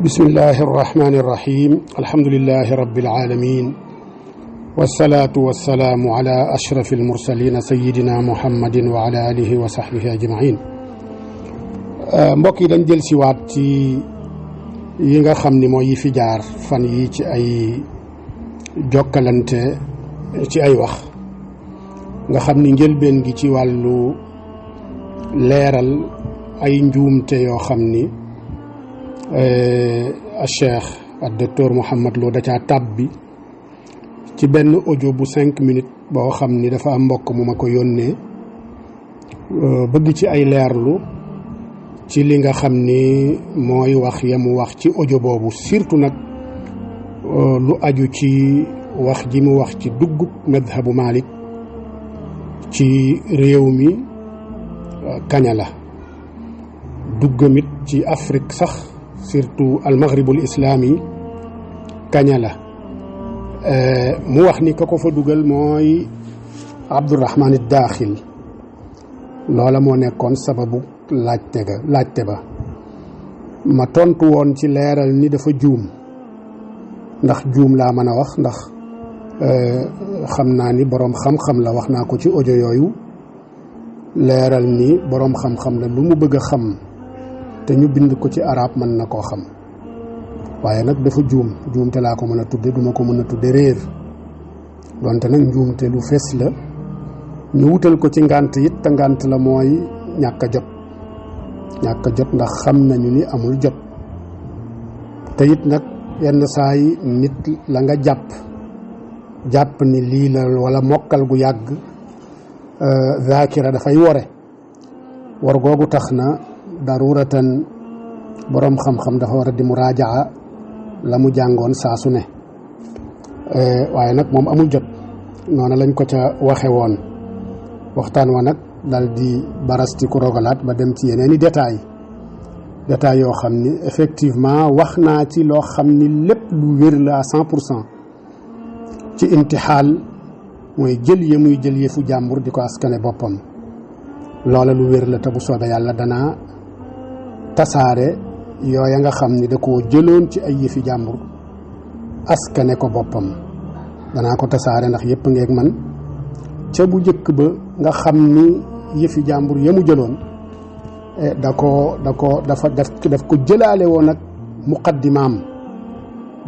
bismillahi irrahmani irrahim alhamdulilahi rabbil alamin wasalaatu wasalaamu ala ashrafi almursalina sayidina muhammadin wa ala alihi wa sahbihi ajmain mbokk yi dañ jël si waat ci yi nga xam ni mooy yi fi jaar fan yi ci ay jokkalante ci ay wax nga xam ni njëlbeen gi ci wàllu leeral ay njuumte yoo xam ni Cheikh ak docteur Mouhamed Lo da caa tàbbi ci benn audio bu 5 minutes boo xam ni dafa am mbokk mu ma ko yónnee bëgg ci ay leerlu ci li nga xam ni mooy wax ya mu wax ci audio boobu surtout nag lu aju ci wax ji mu wax ci duggub madhabu Malik ci réew mi kaña la duggamit ci Afrique sax surtout al maghribul islami kaña la mu wax ni ka ko fa dugal mooy Abdourahman Daaxil loola moo nekkoon sababu laajte ba ma tontu woon ci leeral ni dafa juum ndax juum laa mën a wax ndax xam naa ni boroom xam-xam la wax naa ko ci audio yooyu leeral ni boroom xam-xam la lu mu bëgg a xam te ñu bind ko ci arab mën na koo xam waaye nag dafa juumte laa ko mën a tudde duma ko mën a tudde réer donte nag njuumte lu fees la ñu wutal ko ci ngànt it te ngànt la mooy ñàkk a jot ndax xam nañu ni amul jot te it nag yenn saa yi nit la nga jàpp ni lii la wala mokkal gu yàgg zaakira dafay war googu tax na daruratan boroom xam-xam dafa war a di muraajaa la mu jàngoon saa su ne waaye nag moom amul jot noonu lañ ko ca waxe woon waxtaan wa nag dal di barasti ku rogalaat ba dem ci yeneeni détails yoo xam ni effectivement wax naa ci loo xam ni lépp lu wér la à 100% ci intixaal mooy jël muy jël yëfu jàmbur di ko askane boppam loola lu wér la te bu soobee yàlla danaa tasaare yooya nga xam ni da koo jëloon ci ay yëfi jàmbur askane ko boppam danaa ko tasaare ndax yëpp ngeeg man ca bu njëkk ba nga xam ni yëfi jàmbur ya mu jëloon daf ko jëlaale woon ak muqaddimaam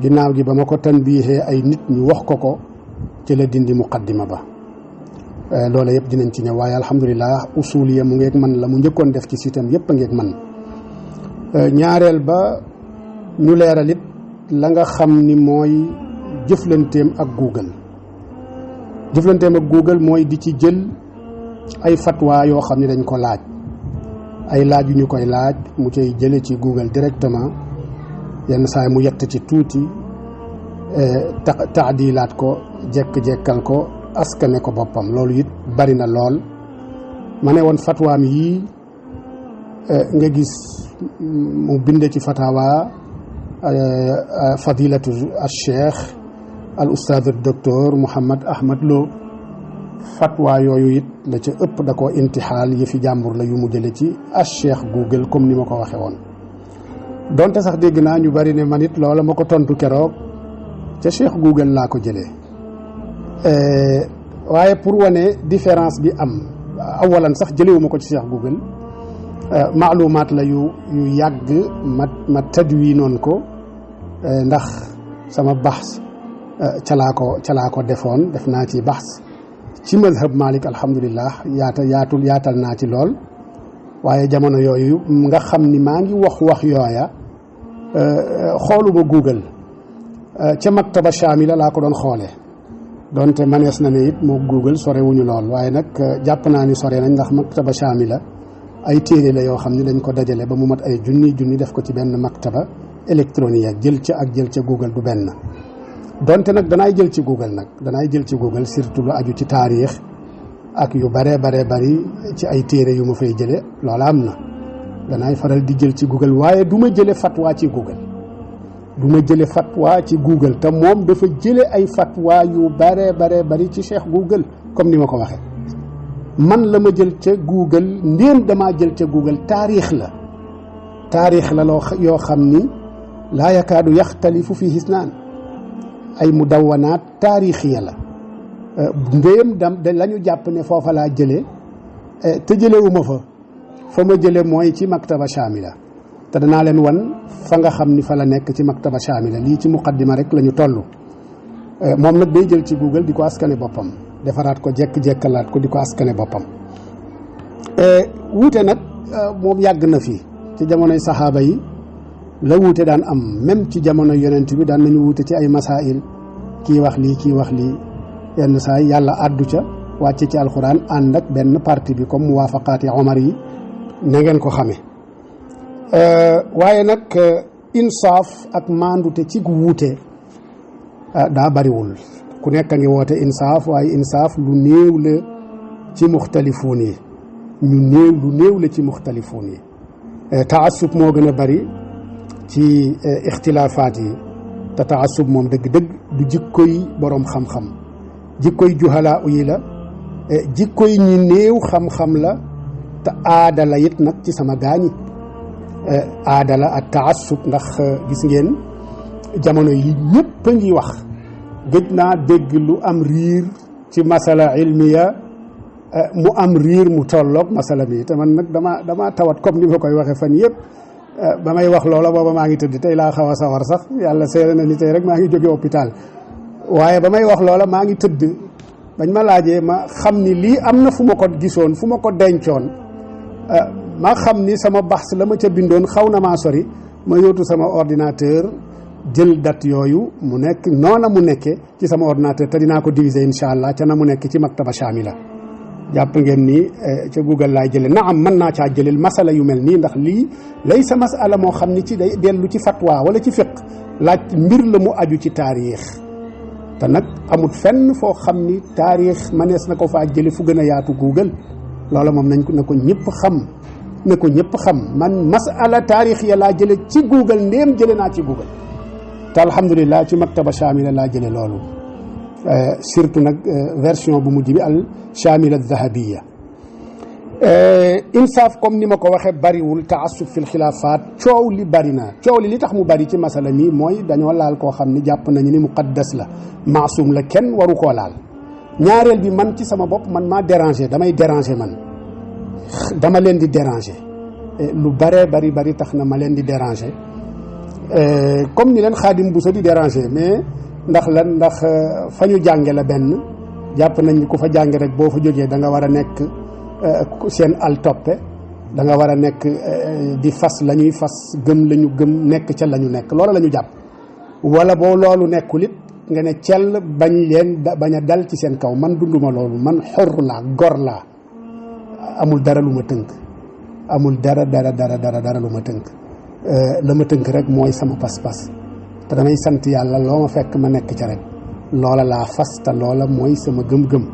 ginnaaw gi ba ma ko tanbiixee ay nit ñu wax ko ci la dindi muqaddima ba loola yëpp dinañ ci ñëw waaye alhamdulilah usuliya mu ngeeg man la mu njëkkoon def ci sitam yëpp a ngeeg man ñaareel ba ñu leeral it la nga xam ni mooy jëflanteem ak Google mooy di ci jël ay fatwa yoo xam ni dañ ko laaj ay laaj yu ñu koy laaj mu cay jële ci Google directement yenn saay mu yett ci tuuti taadilaat ko jekk-jekkal ko askane ko boppam loolu it bari na lool ma ne woon fatwaam yii nga gis mu binde ci fatawa fadilatu al cheikh al ustaad al docteur Mouhamed Ahmed Lo fatwa yooyu it la ca ëpp da koo intixaal yi fi jàmbur la yu mu jële ci al cheikh Google comme ni ma ko waxe woon donte sax dégg naa ñu bari ne man it loola ma ko tontu keroog ca cheikh Google laa ko jëlee waaye pour wane différence bi am awalan sax jëlewuma ko ci cheikh Google maalumaat la yu yàgg ma tadwi noon ko ndax sama baxs ca laa ko defoon def naa ci baxs ci madhab Malik alhamdulillah yaatal naa ci lool waaye jamono yooyu nga xam ni maa ngi wax yooya xooluma Google ca maktaba Shamila laa ko doon xoolee donte manees na ne it moo Google sore wuñu lool waaye nag jàpp naa ni sore nañ ndax maktaba Shamila ay téere la yoo xam ne dañ ko dajale ba mu mat ay junni def ko ci benn maktaba électronique jël ca Google du benn donte nag danaay jël ci Google surtout lu aju ci taarix ak yu bare bari ci ay téere yu ma fay jële loola am na danaay faral di jël ci Google waaye du ma jële fatwa ci Google te moom dafa jële ay fatwa yu bare bari ci Cheikh Google comme ni ma ko waxee man la ma jël ca Google ndéem damaa jël ca Google taarix la loo yoo xam ni laa yakaadu yaxtalifu fihi isnaan ay mudawanaat taarixiya la ndéem la ñu jàpp ne foofa laa jëlee te jëlewuma fa ma jële mooy ci maktaba shamila te danaa leen wan fa nga xam ni fa la nekk ci maktaba shamila lii ci muqaddima rek la ñu toll moom nag day jël ci Google di ko askane boppam defaraat ko jekk-jekkalaat ko di ko askane boppam wuute nag moom yàgg na fi ci jamonoy saxaaba yi la wuute daan am même ci jamono yonent bi daan nañu wuute ci ay masail kii wax lii yenn saa yàlla àddu ca wàcce ci alxuraan ànd ak benn parti bi comme muwaafaqaati omar yi na ngeen ko xamee waaye nag insaaf ak maandute ci gu wuute daa bariwul ku nekk a ngi woote insaaf waaye insaaf lu néew la ci muxtalifuun yi lu néew la ci muxtalifuun yi taassub moo gën a bari ci ixtilaafaat yi te taassub moom dëgg-dëgg du jikkoy boroom xam-xam jikkoy juhalaa yi la jikkoy ñi néew xam-xam la te aada la it nag ci sama gaañi aada la ak taassub ndax gis ngeen jamono yi ñëpp a ngi wax gëj naa dégg lu am riir ci masala ilmiya mu am riir mu tolloog masala bi te man nag dama tawat comme ni ma koy waxee fan yëpp ba may wax loola booba maa ngi tëdd tey laa xaw a sawar sax yàlla seere na ni tey rek maa ngi jóge hôpital waaye ba may wax loola maa ngi tëdd bañ ma laajee ma xam ni lii am na fu ma ko gisoon fu ma ko dencoon ma xam ni sama baxs la ma ca bindoon xaw na maa sori ma yóotu sama ordinateur jël date yooyu mu nekk noona mu nekke ci sama ordinateur te dinaa ko diviser incha allah ca na mu nekk ci maktaba shamila jàpp ngeen ni ca Google laay jële naam mën naa caa jëlil masala yu mel nii ndax lii lay sa masala moo xam ni ci day dellu ci fatwa wala ci fiq laaj mbir la mu aju ci taarix te nag amut fenn foo xam ni taarix manees na ko faa jële fu gën a yaatu Google loola moom nañ ko na ko ñëpp xam man masala taarix ya laa jële ci Google ndéem jële naa ci Google te alhamdulilah ci maktaba shamila laa jële loolu surtout nag version bu mujj bi al shamila dahabiya insaaf comme ni ma ko waxee bariwul taassub fil xilaafaat coow li bari na coow li tax mu bari ci masala mi mooy dañoo laal koo xam ni jàpp nañu ni muqaddas la maasum la kenn waru koo laal ñaareel bi man ci sama bopp man maa déranger damay déranger man dama leen di déranger lu bare bari tax na ma leen di déranger comme ni leen Xaadim Buso di déranger mais ndax fa ñu jànge la benn jàpp nañ ni ku fa jànge rek boo fa jógee da nga war a nekk seen al toppe da nga war a nekk di fas la ñuy fas gëm la ñu gëm nekk ca la ñu nekk loola la ñu jàpp wala boo loolu nekkul it nga ne cell bañ a dal ci seen kaw man dunduma loolu man xor laa gor laa amul dara lu ma tënk amul dara lu ma tënk la ma tënk rek mooy sama pas-pas te damay sant yàlla loo ma fekk ma nekk ca rek loola laa fas te loola mooy sama gëm-gëm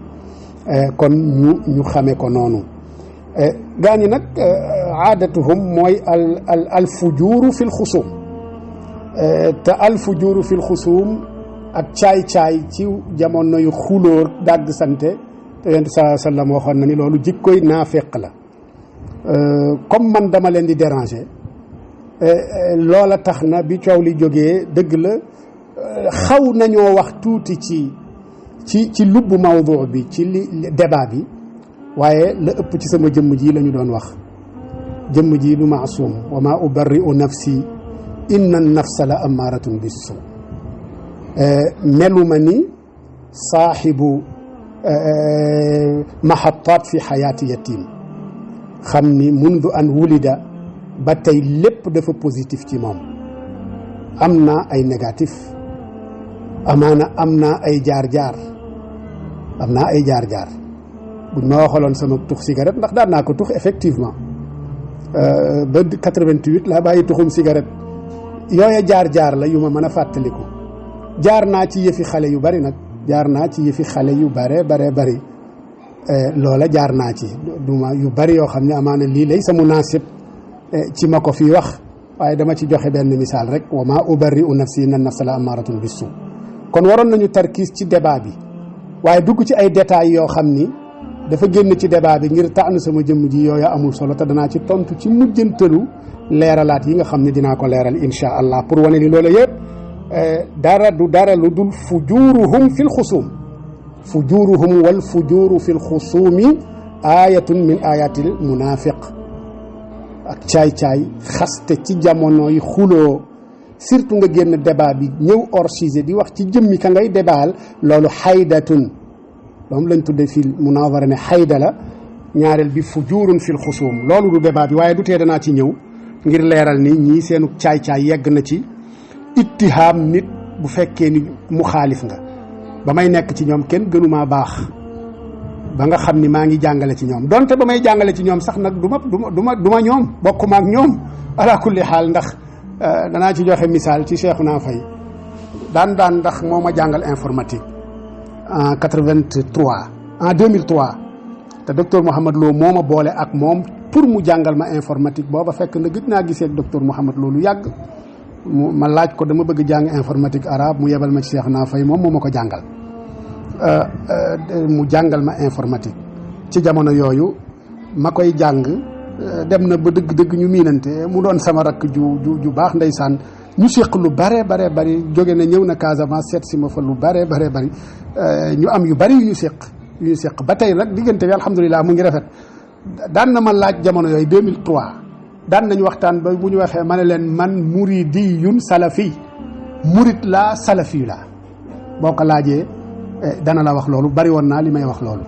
kon ñu xame ko noonu gaa ñi nag aadatuhum mooy al fujuuru fil xusuum te al fujuuru fil xusuum ak caay-caay ci jamono yu xulóor dàgg sante te yonent saa sallam waxoon na ni loolu jikkoy naafeq la comme man dama leen di déranger loola tax na bi coow li jógee dëgg la xaw nañoo wax tuuti ci lubbu mawdu bi ci li débat bi waaye la ëpp ci sama jëmm ji la ñu doon wax jëmm ji du maasum wa ma ubarri'u nafsi inna nafsa la amaaratun bisu meluma ni saaxibu mahattaat fi xayaati yatim xam ni mundu an wulida ba tey lépp dafa positif ci moom am naa ay négatif amaana am naa ay jaar-jaar buñ ma waxaloon sama tux cigarette ndax daan naa ko tux effectivement ba 88 laa bàyyi tuxum cigarette yooya jaar-jaar la yu ma mën a fàttaliku jaar naa ci yëfi xale yu bari nag yu bari loola jaar naa ci duma yu bari yoo xam ne amaana lii lay sa munaasib ci ma ko fii wax waaye dama ci joxe benn misaal rek wa ma ubarri'u nafsi inna nafsa la amaaratun bisu kon waroon nañu tarkiis ci débat bi waaye dugg ci ay détails yoo xam ni dafa génn ci débat bi ngir tànn sama jëmm ji yooyu amul solo te danaa ci tontu ci mujjantalu leeralaat yi nga xam ne dinaa ko leeral insha allah pour wane ni loolu yëpp dara du dara lu dul fujuruhum fi lxusuum fujuruhum wal fujuru fi lxusuumi ayatun min ayatil munafiq ak caay-caay xaste ci jamonoy xuloo surtout nga génn débat bi ñëw hors sujet di wax ci jëmmi ka ngay débaal loolu xaydatun moom lañ tudde fii munawara ne xayda la ñaareel bi fujurun fil xusuum loolu du débat bi waaye du tee danaa ci ñëw ngir leeral ni ñii seenu caay-caay yegg na ci ittihaam nit bu fekkee ni mu xaalif nga ba may nekk ci ñoom kenn gënumaa baax ba nga xam ni maa ngi jàngale ci ñoom donte ba may jàngale ci ñoom sax nag du ma ñoom bokkuma ak ñoom ala kulli xaal ndax danaa ci joxe misaal ci Cheikhouna Faye daan ndax moo ma jàngal informatique en 2003 te docteur Mouhamed Lo moo ma boole ak moom pour mu jàngal ma informatique booba fekk na gëj naa gisee ak docteur Mouhamed Lo lu yàgg ma laaj ko dama bëgg jàng informatique arabe mu yebal ma ci Cheikhouna Faye moom moo ma ko jàngal mu jàngal ma informatique ci jamono yooyu ma koy jàng dem na ba dëgg-dëgg ñu miinante mu doon sama rakk ju baax ndeysaan ñu séq lu bare bari jóge na ñëw na Casamance seet si ma fa lu bare bari ñu am yu bari yu ñu séq ba tey nag diggante bi alhamdulilah mu ngi rafet daan na ma laaj jamono yooyu 2003 daan nañu waxtaan ba bu ñu waxee ma ne leen man muridiyun salafi murid laa salafi laa boo ko laajee dana la wax loolu bari woon naa li may wax loolu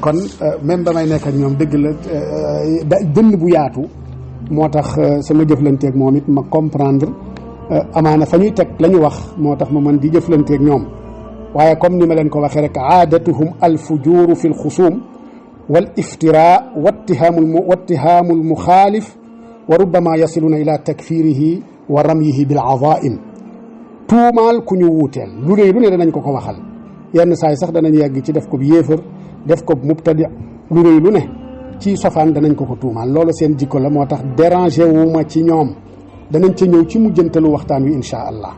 kon même ba may nekk ak ñoom dëgg la dënn bu yaatu moo tax sama jëflanteeg moom it ma comprendre amaana fa ñuy teg la ñu wax moo tax ma mën di jëflanteeg ñoom waaye comme ni ma leen ko waxee rek aadatuhum alfujuru fi lxusuum wal iftira wattihaamu almuxaalif wa rubbama yasiluna ila takfirihi wa ramyihi bil azaim tuumaal ku ñu wuuteel lu rëy lu ne danañ ko waxal yenn saa yi sax danañ yegg ci def ko bi yéefar def ko mubtadi lu rëy lu ne ci sofaan danañ ko tuumaal loolu seen jikko la moo tax dérangé wu ma ci ñoom danañ ca ñëw ci mujjantalu waxtaan wi insha allah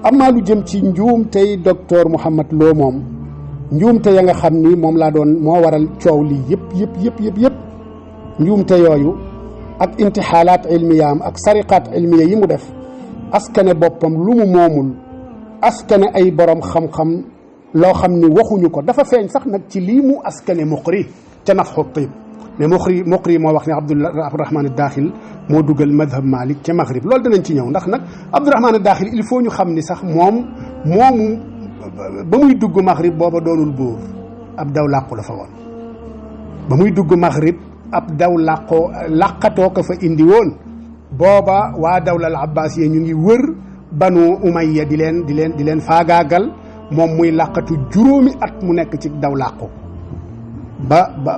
amaa lu jëm ci njuum tey docteur Mouhamed Lo moom njuumte ya nga xam ni moom laa doon moo waral coow lii yëpp njuumte yooyu ak intixaalaat ilmiyaam ak sariqaat ilmiya yi mu def askane boppam lu mu moomul askane ay borom xam-xam loo xam ni waxuñu ko dafa feeñ sax nag ci lii mu askane muqri ca nafxu tib mais muqri moo wax ne Abdourahman Daaxil moo dugal madhab Malik ca Maghrib loolu danañ ci ñëw ndax nag Abdourahman Daaxil il faut ñu xam ni sax moomu ba muy dugg Maghrib booba doonul buur ab daw làqu la fa woon ba muy dugg Maghrib ab daw làqatoo ko fa indi woon booba waa dawla al abbas yi ñu ngi wër banu umayya di leen faagaagal moom muy làqatu juróomi at mu nekk ci daw làqu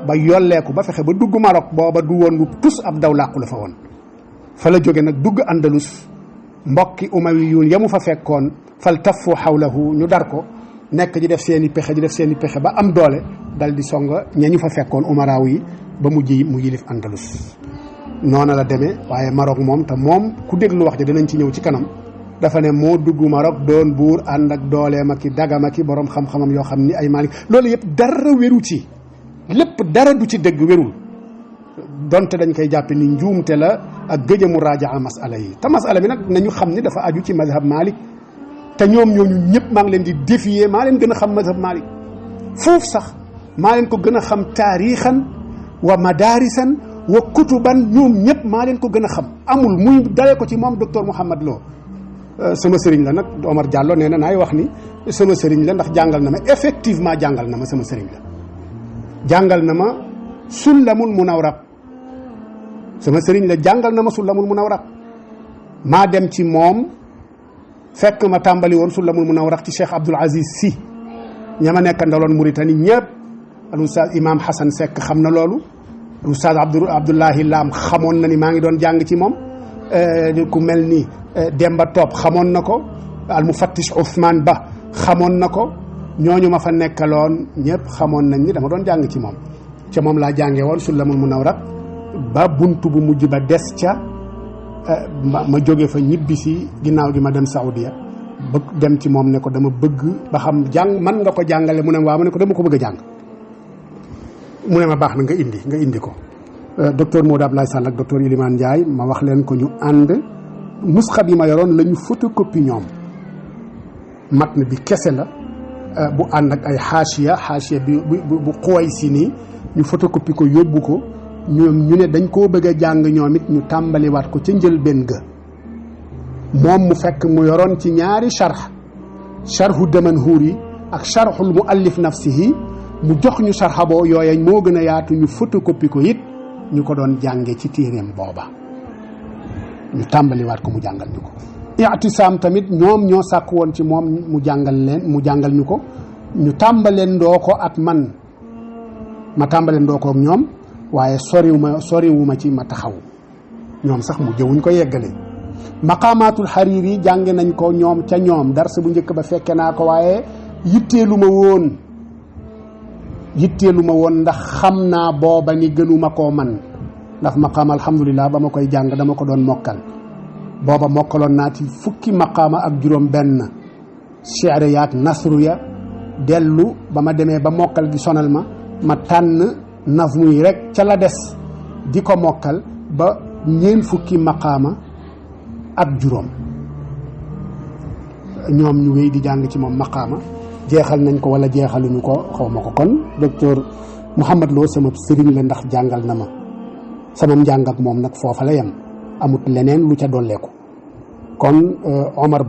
ba yolleeku ba fexe ba dugg Maroc booba du woon lu tus ab daw làqu la fa woon fa la jóge nag dugg Andalus mbokki umayyun yamu fa fekkoon fal taffu xawlahu ñu dar ko nekk di def seen i pexe ba am doole dal di songa ñañu fa fekkoon umaraaw yi ba mu yilif Andalus noona la demee waaye Maroc moom te moom ku déglu wax ji dinañ ci ñëw ci kanam dafa ne moo dugg Maroc doon buur ànd ak dooleem ak i dagam ak i borom xam-xamam yoo xam ni ay Malik loolu yëpp dara wéru ci lépp dara du ci dëgg wérul donte dañ koy jàppe ni njuumte la ak gëj a muraaja masala yi te masala bi nag nañu xam ni dafa aju ci mazhab Malik te ñoom ñooñu ñëpp maa ngi leen di défier maa leen gën a xam mazhab Malik foofu sax maa leen ko gën a xam taarixan wa madaarisan wa kutuban ñoom ñëpp maa leen ko gën a xam amul muy dalee ko ci moom docteur Mouhamed Lo sama sëriñ la nag Omar Diallo nee na naay wax ni sama sëriñ la ndax jàngal na ma effectivement jàngal na ma sama sëriñ la jàngal na ma sullamul munawraq sama sëriñ la jàngal na ma sullamul munawraq maa dem ci moom fekk ma tàmbali woon sullamul munawraq ci Cheikh Abdoul Aziz Sy ña ma nekk ndaloon Mauritanie ñëpp al oustaz imam Hassan Seck xam na loolu al oustaz Abdoulahi Lam xamoon na ni maa ngi doon jàng ci moom ku mel ni Demba Top xamoon na ko al mufattish Ousmane Ba xamoon na ko ñooñu ma fa nekkaloon ñëpp xamoon nañ ni dama doon jàng ci moom ca moom laa jàngee woon sullamul munawraq ba buntu bu mujj ba des ca ma jóge fa ñibbisi ginnaaw gi ma dem Saudiya ba dem ci moom ne ko dama bëgg ba xam jàng man nga ko jàngale mu ne waaw ma ne ko dama ko bëgg a jàng mu ne ma baax na nga indi ko docteur Modou Abdoulaye Sall ak docteur Ilimane Ndiaye ma wax leen ko ñu ànd nusxa bi ma yoroon la ñu photocopie ñoom matn bi kese la bu ànd ak ay xaasiya bi bu xuway si nii ñu photocopie ko yóbbu ko ñoom ñu ne dañ koo bëgg a jàng ñoom it ñu tàmbaliwaat ko ca njëlbéen ga moom mu fekk mu yoroon ci ñaari charhu Damanhuri ak charhul muallif nafsihi mu jox ñu charha boo yooya moo gën a yaatu ñu photocopie ko it ñu ko doon jànge ci téeréem booba ñu tàmbaliwaat ko mu jàngal ñu ko i'tisaam tamit ñoom ñoo sàkk woon ci moom mu jàngal ñu ko ñu tàmbalendoo ko ak man ma tàmbalendoo ko ak ñoom waaye soriwuma ci ma taxaw ñoom sax mu jëwuñ ko yeggale maqaamaatul Hariri jànge nañ ko ñoom ca ñoom darsa bu njëkk ba fekke naa ko waaye yitteelu ma woon ndax xam naa booba ni gënuma koo man ndax maqaama alhamdulilah ba ma koy jàng dama ko doon mokkal booba mokkaloon naa ci fukki maqaama ak juróom benn shi'ri yaak nasru ya dellu ba ma demee ba mokkal gi sonal ma tànn nazmu yi rek ca la des di ko mokkal ba ñeent fukki maqaama ak juróom ñoom ñu wéy di jàng ci moom maqaama jeexal nañ ko wala jeexaluñu ko xaw ma ko kon docteur Mouhamad Lo sama sëriñ la ndax jàngal na ma sama njàng ak moom nag foofa la yem amut leneen lu ca dolleeku kon Omar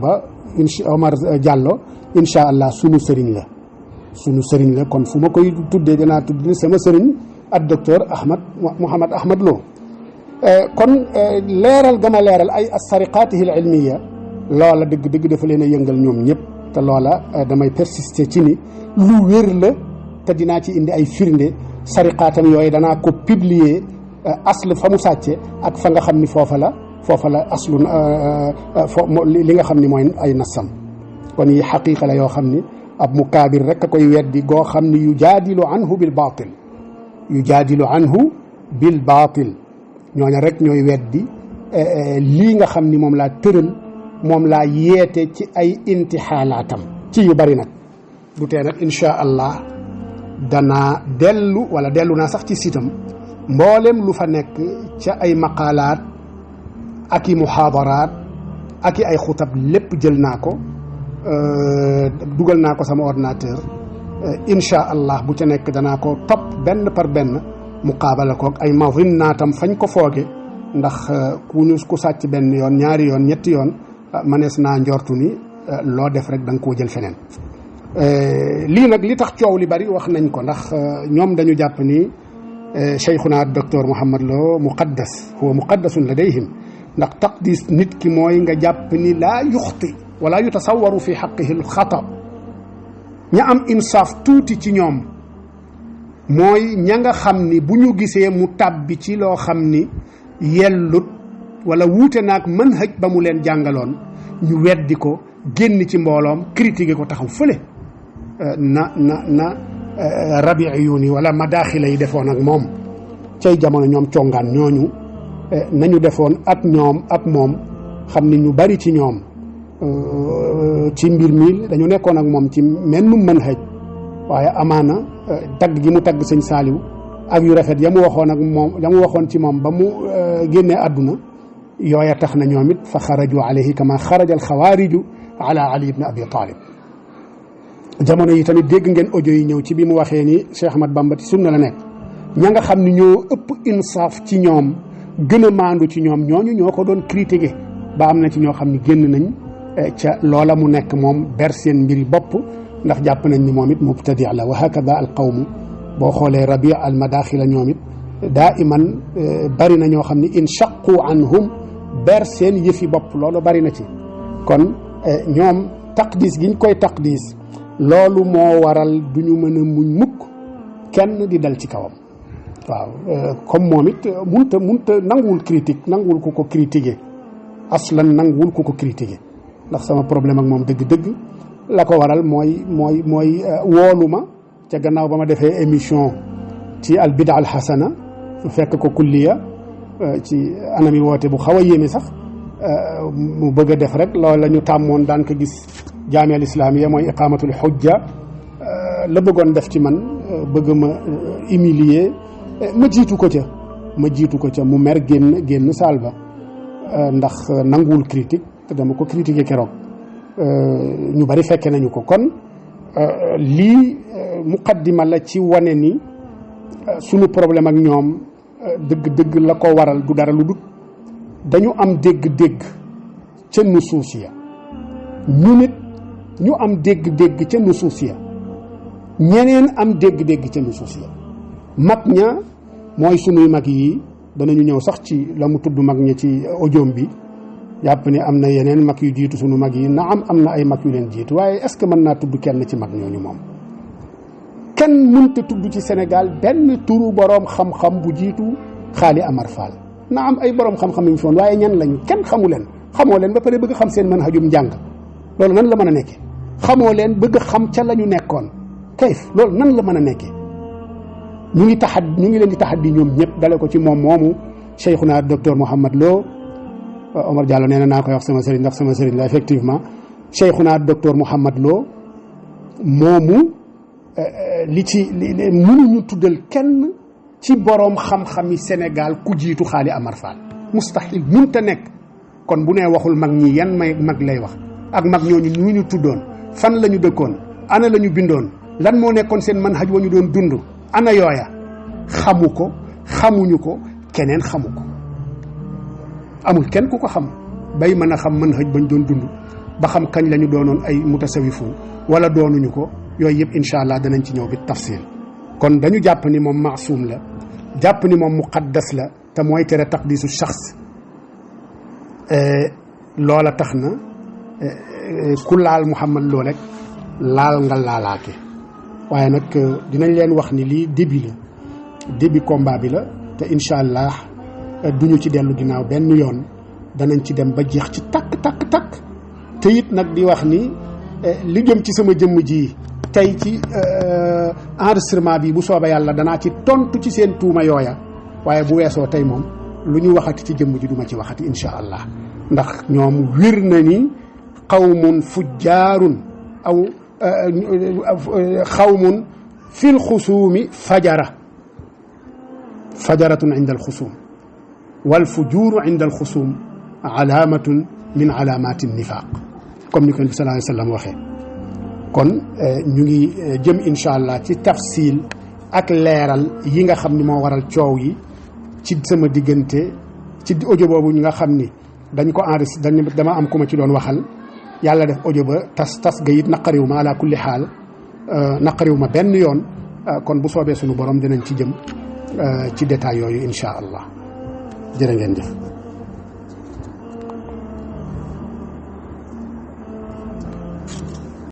Diallo incha allah sunu sëriñ la kon fu ma koy tuddee dinaa tudd ni sama sëriñ ak docteur Mouhamad Ahmad Lo kon leeral gama leeral ay asariqaatihi al ilmiya loola dëgg dafa leen a yëngal ñoom ñëpp te loola damay persister ci ni lu wér la te dinaa ci indi ay firnde sariqaatam yooyu danaa ko publier asl fa mu sàcce ak fa nga xam ni foofa la aslu li nga xam ni mooy ay nasam kon yi xaqiqa la yoo xam ni ab mukaabir rek a koy weddi goo xam ni yujaadilu anhu bil baatil ñooña rek ñooy weddi lii nga xam ni moom laa tëral moom laa yeete ci ay intixaalaatam ci yu bari nag du tee nag incha allah danaa dellu naa sax ci sitam mboolem lu fa nekk ca ay maqaalaat ak i muhaadaraat ak i ay xutab lépp jël naa ko dugal naa ko sama ordinateur incha allah bu ca nekk danaa ko topp benn par benn muqaabala koog ay mazinnaatam fañ ko fooge ndax ku sàcc benn yoon ñaari yoon ñetti yoon manees naa njortu ni loo def rek da nga koo jël feneen lii nag li tax coow li bari wax nañ ko ndax ñoom dañu jàpp ni cheikhuna docteur Mouhamad Lo huwa muqaddasun ladayhim ndax taqdis nit ki mooy nga jàpp ni laa yuxti wala yutasawaru fi xaqihi alxata ña am insaaf tuuti ci ñoom mooy ña nga xam ni bu ñu gisee mu tàbbi ci loo xam ni yellut wala wuute naag manhaj ba mu leen jàngaloon ñu weddi ko génn ci mbooloom critiquer ko taxaw fële na rabiiyuun yi wala madaaxila yi defoon ak moom cay jamono ñoom congaan ñooñu nañu defoon ak moom xam ni ñu bari ci ñoom ci mbir mi dañu nekkoon ak moom ci mennum manhaj waaye amaana tagg gi mu tagg sëñ Saaliw ak yu rafet ya mu waxoon ci moom ba mu génnee àdduna yooya tax na ñoom it fa xaraju alayhi kama xaraja al xawaariju ala ali ibn abi talib jamono yi tamit dégg ngeen audio yi ñëw ci bi mu waxee ni Cheikh Ahmad Bamba ci sunna la nekk ña nga xam ni ñoo ëpp insaaf ci ñoom gën a maandu ci ñoom ñooñu ñoo ko doon critiquer ba am na ci ñoo xam ni génn nañ ca loola mu nekk moom ber seen mbiri bopp ndax jàpp nañ ni moom it mubtadi la wa hakada al qawmu boo xoolee rabi al madaxila ñoom it daa iman bari na ñoo xam ni inshaqu anhum ber seen yëfi bopp loolu bari na ci kon ñoom taqdis giñ koy taqdis loolu moo waral du ñu mën a muñ mukk kenn di dal ci kawam waaw comme moom it munta nanguwul critique nanguwul ku ko critiquer aslan nanguwul ku ko critiquer ndax sama problème ak moom dëgg-dëgg la ko waral mooy woolu ma ca gannaaw ba ma defee émission ci al bida al xasana fekk ko kulliya ci anami woote bu xaw a yéeme sax mu bëgg a def rek loolu la ñu tàmmoon daan ko gis jaami al islaamiya mooy iqaamatul xujja la bëggoon def ci man bëgg ma humilier ma jiitu ko ca mu mer génn saal ba ndax nanguwul critique te dama ko critiquer keroog ñu bari fekke nañu ko kon lii muqaddima la ci wane ni sunu problème ak ñoom dëgg la ko waral du dara lu dut dañu am dégg-dégg ca nusuus ya ñu nit ñu am dégg-dégg ca nusuus ya ñeneen am dégg-dégg ca nusuus ya mag ña mooy sunuy mag yi danañu ñëw sax ci la mu tudd mag ña ci audiom bi jàpp ne am na yeneen mag yu jiitu sunu mag yi na am na ay mag yu leen jiitu waaye est-ce que mën naa tudd kenn ci mag ñooñu moom kenn mënta tudd ci Sénégal benn turu boroom xam-xam bu jiitu Xaali Amar Fall na am ay boroom xam-xam yu ñu fi woon waaye ñan lañu kenn xamoo leen ba pare bëgg xam seen manhajum njàng loolu nan la mën a nekkee xamoo leen bëgg xam ca la ñu nekkoon kayf loolu nan la mën a nekkee ñu ngi leen di taxaddi ñoom ñëpp dale ko ci moom moomu Cheikhuna docteur Mouhammad Lo Omar Diallo nee na naa koy wax sama sëriñ ndax sama sëriñ la effectivement Cheikhuna docteur Mouhammad Lo moomu mënuñu tuddal kenn ci boroom xam-xami Sénégal ku jiitu Xaali Amar Fall mustahil munta nekk kon bu nee waxul mag ñi yan mag lay wax ak mag ñooñu ñu ñu tuddoon fan la ñu dëkkoon ana la ñu bindoon lan moo nekkoon seen manhaj wa ñu doon dund ana yooya xamu ko xamuñu ko keneen xamu ko amul kenn ku ko xam bay mën a xam manhaj bañ doon dund ba xam kañ la ñu doonoon ay mutasawifun wala doonuñu ko yooyu yëpp incha allah danañ ci ñëw bi tafsil kon dañu jàpp ni moom maasum la jàpp ni moom muqaddas la te mooy tere taqdisu shaxs loola tax na ku laal Mouhammad Lo rek laal nga laalaake waaye nag dinañ leen wax ni lii début combat bi la te incha allah duñu ci dellu ginnaaw benn yoon danañ ci dem ba jeex ci takk te it nag di wax ni li jëm ci sama jëmm ji tey ci enregistrement bi bu soobee yàlla danaa ci tontu ci seen tuuma yooya waaye bu weesoo tey moom lu ñu waxati ci jëmm ji duma ci waxati incha allah ndax ñoom wir na ni qawmun fujjaarun aw xawmun fi lxusuumi fajaratun inda alxusum walfujuuru inda alxusum alaamatun min alaamati nifaq comme ni ko nabi sallallahu alayhi wa sallam waxee kon ñu ngi jëm incha allah ci tafsil ak leeral yi nga xam ni moo waral coow yi ci sama diggante ci audio boobu ñi nga xam ni dañ ko enregistré dama am ku ma ci doon waxal yàlla def audio ba tas ga it naqariw ma ala kulli xaal naqariw ma benn yoon kon bu soobee sunu borom dinañ ci jëm ci détail yooyu incha allah jërë ngeen jëf